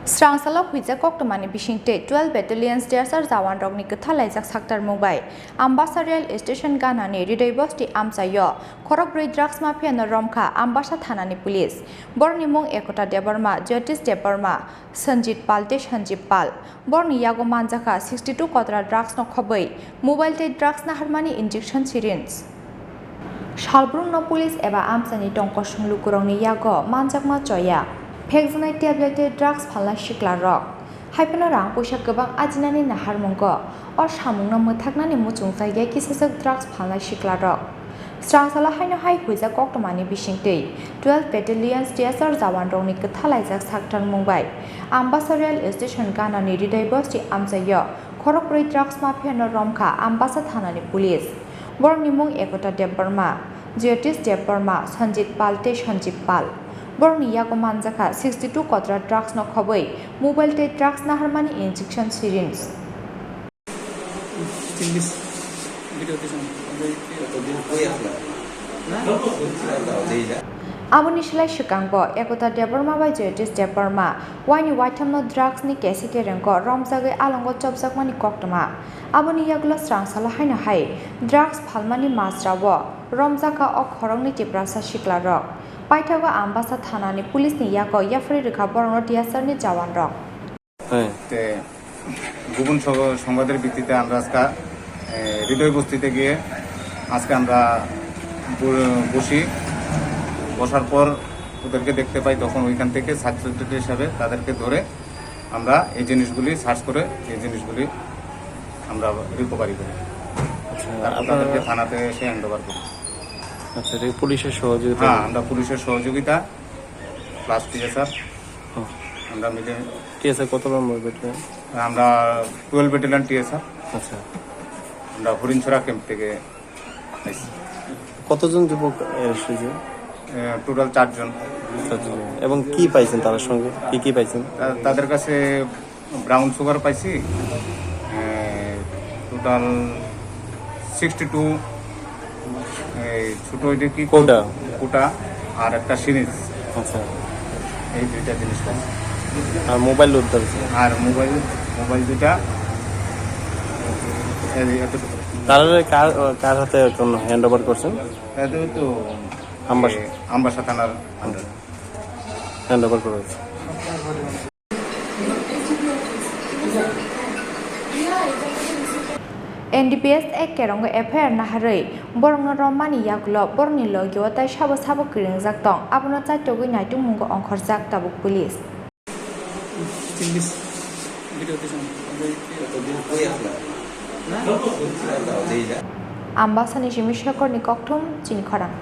Strangsala Hoijak Koktwmani Bisingtwi 12 battalions Desar Zawan Rokni Kuthalajak Saktar Mumbai Ambassa rail station Thanani Ridaibosti Amsayo Khorok Bwrwi drugs Mafia no Romkha Ambassa Thanani police Bwrwi mung Ekota Debarma Jyotish Debarma Sanjit Pal Sanjit Pal Bwrwi yago manjaka 62 kotra drugs no khoboi mobile tei drugs na harmani injection syringe Shalbrung no police eba Amsani tongko sunglu kurongni yago manjakma choya Pekjnai tablet drugs phalna sikla rok haipano rang poisa gobang ajinani nahar mungko or samungno mothaknani muchungsaige kisajak drugs phalna sikla rok Strangsala haino hai Hoijak Koktwmani Bisingtwi 12 battalions Desar Zawan Rokni Kuthalajak Saktar Mumbai Ambassa rail station Thanani Ridaibosti Amsayo Khorok Bwrwi drugs Mafia no Romkha Ambassa Thanani police Bwrwi mung Ekota Debarma Jyotish Debarma Sanjit Pal Sanjit Pal Bwrwi yago manjaka 62 kotra drugs no khoboi mobile tei drugs na harmani injection syringe Aboni silai shikangbo Ekota Debarma bai Jyotish Debarma waini waitamno drugs ni kesike rengko romjagai alongo chopjakmani koktwma aboni yaglo Strangsala haino hai drugs phalmani masrawo romjaka o Khorang ni Tripura sikla rok Paithago Ambassa Thanani police ni yago yafri rekha borno tiasarni jawan rok তে গোপন সংবাদের ভিত্তিতে আমরা আজকে হৃদয় বস্তিতে গিয়ে আজকে আমরা বসার পর ওদেরকে দেখতে পাই তখন ওইখান থেকে সাবজেক্ট হিসাবে তাদেরকে ধরে আমরা এই জিনিসগুলি সার্চ করে এই জিনিসগুলি আমরা রিকভারি করি তাদেরকে থানাতে এসে হ্যান্ডওভার করি আচ্ছা এই পুলিশের সহযোগিতা আমরা পুলিশের সহযোগিতা প্লাস টিএসআর আমরা মিলে টিএসআর কত নম্বর ব্যাটালিয়ন আমরা 12 ব্যাটালিয়ন টিএসআর আচ্ছা আমরা হরিণছড়া ক্যাম্প থেকে আইছি কতজন যুবক এসেছে টোটাল 4 জন এবং কি পাইছেন তার সঙ্গে কি পাইছেন তাদের কাছে ব্রাউন সুগার পাইছি টোটাল 62 ছোট এটা কি কোটা আর একটা সিরিজ আচ্ছা এই দুইটা জিনিস পাইছি আর মোবাইল উদ্ধার আর মোবাইল দুটা তারা কার হাতে হ্যান্ড ওভার করছেন তো আম্বাসা থানার আন্ডার হ্যান্ড ওভার করেছে NDPS ek kerongo FIR naharei borno romani yaglo borni logyo tai sabo kiringjak tong abono chaitogui naitung mungo ongkhorjak tabuk police Ambassa ni Chini Khorang Chini Khorang